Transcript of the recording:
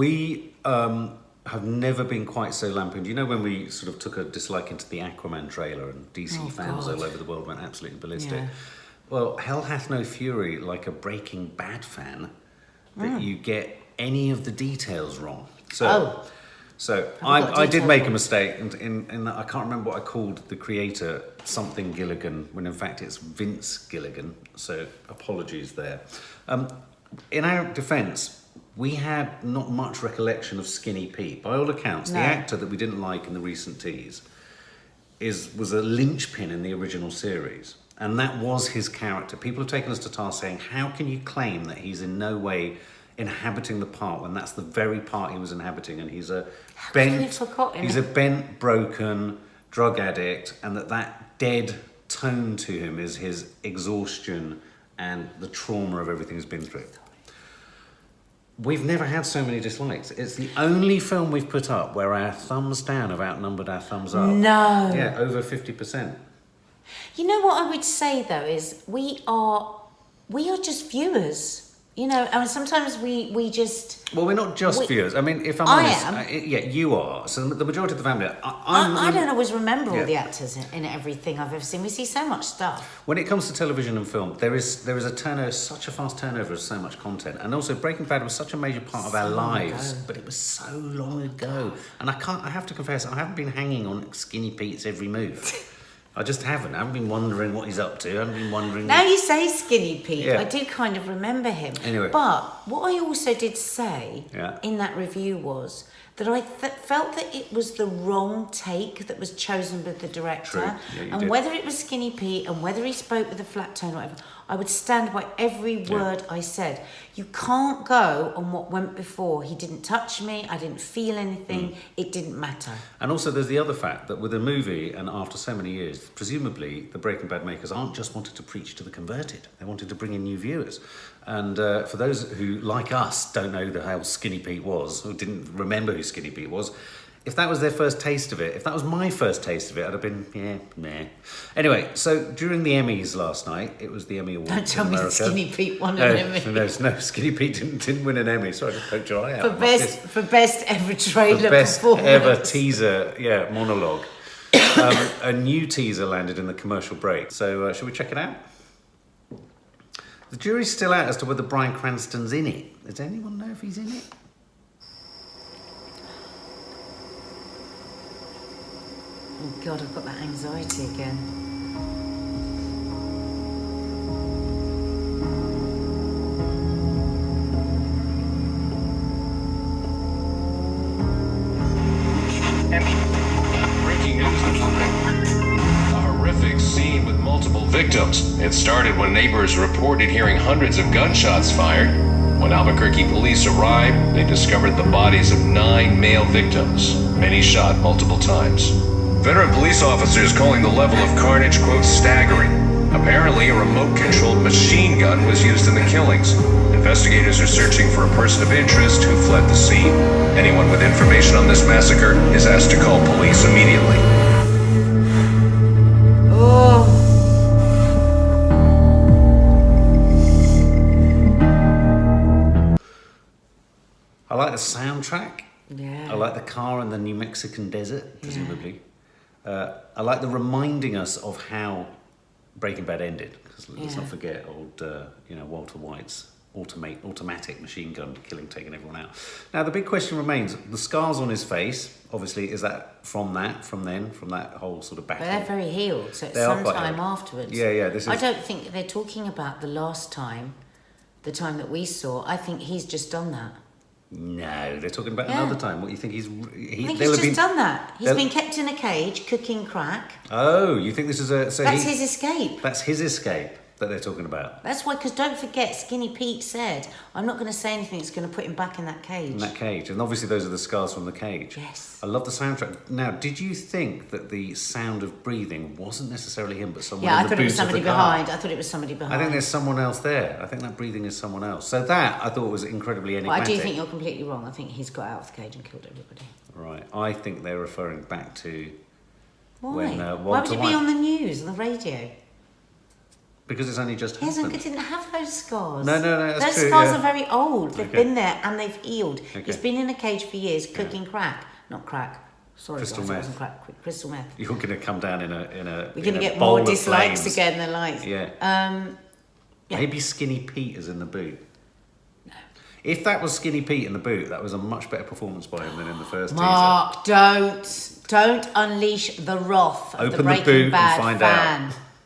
We have never been quite so lampooned. You know when we sort of took a dislike into the Aquaman trailer and DC fans all over the world went absolutely ballistic? Yeah. Well, hell hath no fury like a Breaking Bad fan that you get any of the details wrong. So I did make a mistake in that I can't remember what I called the creator, something Gilligan, when in fact it's Vince Gilligan. So apologies there. In our defence, we had not much recollection of Skinny Pete. By all accounts, the actor that we didn't like in the recent tease was a linchpin in the original series. And that was his character. People have taken us to task saying, how can you claim that he's in no way inhabiting the part when that's the very part he was inhabiting, and he's a bent, broken drug addict, and that dead tone to him is his exhaustion and the trauma of everything he's been through. We've never had so many dislikes. It's the only film we've put up where our thumbs down have outnumbered our thumbs up. No. Yeah, over 50%. You know what I would say though is we are just viewers. You know, I mean, sometimes we just... Well, we're not just viewers. I mean, if I'm honest... yeah, you are. So the majority of the family... I don't always remember all the actors in everything I've ever seen. We see so much stuff. When it comes to television and film, there is a turnover, such a fast turnover of so much content. And also, Breaking Bad was such a major part of our lives. But it was so long ago. And I have to confess, I haven't been hanging on Skinny Pete's every move. I just haven't. I haven't been wondering what he's up to. I haven't been wondering... Now you say Skinny Pete, I do kind of remember him. Anyway. But what I also did say in that review was that I felt that it was the wrong take that was chosen with the director. True. Yeah, and whether it was Skinny Pete and whether he spoke with a flat tone or whatever, I would stand by every word I said. You can't go on what went before. He didn't touch me. I didn't feel anything. It didn't matter. And also there's the other fact that with a movie, and after so many years, presumably the Breaking Bad makers aren't just wanted to preach to the converted. They wanted to bring in new viewers. And for those who, like us, don't know how Skinny Pete was, or didn't remember who Skinny Pete was, if that was their first taste of it, if that was my first taste of it, I'd have been, meh. Anyway, so during the Emmys last night, it was the Emmy Awards. Don't tell me Skinny Pete won an Emmy. No, Skinny Pete didn't win an Emmy. Sorry, I just poked your eye out. For best ever trailer for best performance. Ever teaser, monologue. A new teaser landed in the commercial break. So shall we check it out? The jury's still out as to whether Bryan Cranston's in it. Does anyone know if he's in it? Oh God, I've got that anxiety again. Breaking news this morning. A horrific scene with multiple victims. It started when neighbors reported hearing hundreds of gunshots fired. When Albuquerque police arrived, they discovered the bodies of 9 male victims, many shot multiple times. Veteran police officers calling the level of carnage, quote, staggering. Apparently, a remote-controlled machine gun was used in the killings. Investigators are searching for a person of interest who fled the scene. Anyone with information on this massacre is asked to call police immediately. Oh. I like the soundtrack. Yeah. I like the car in the New Mexican desert, presumably. I like the reminding us of how Breaking Bad ended. Because let's not forget old, Walter White's automatic machine gun taking everyone out. Now the big question remains: the scars on his face. Obviously, is that from that whole sort of battle? But they're very healed, so it's some time afterwards. Yeah. This is... I don't think they're talking about the time that we saw. I think he's just done that. No, they're talking about another time. What do you think I think he's just done that. He's been kept in a cage cooking crack. Oh, you think this is that's his escape. That's his escape that they're talking about. That's why, because don't forget, Skinny Pete said, I'm not going to say anything that's going to put him back in that cage. In that cage. And obviously those are the scars from the cage. Yes. I love the soundtrack. Now, did you think that the sound of breathing wasn't necessarily him, but someone in the boot of the car? I thought it was somebody behind. I thought it was somebody behind. I think there's someone else there. I think that breathing is someone else. So that, I thought, was incredibly enigmatic. Well, I do think you're completely wrong. I think he's got out of the cage and killed everybody. Right. I think they're referring back to... Why? When, Why would it be on the news, on the radio? Because it's only just His happened. uncle didn't have those scars. No, that's those true, scars yeah. are very old. They've been there and they've healed. Okay. He's been in a cage for years cooking crack. Not crack. Sorry, Crystal guys, it meth. wasn't crack. Crystal meth. You're going to come down in a We're going to get bowl more of dislikes flames. again than likes. Yeah. Yeah. Maybe Skinny Pete is in the boot. No. If that was Skinny Pete in the boot, that was a much better performance by him than in the first Mark, don't unleash the wrath of Open the the Breaking boot and Bad find fan. out.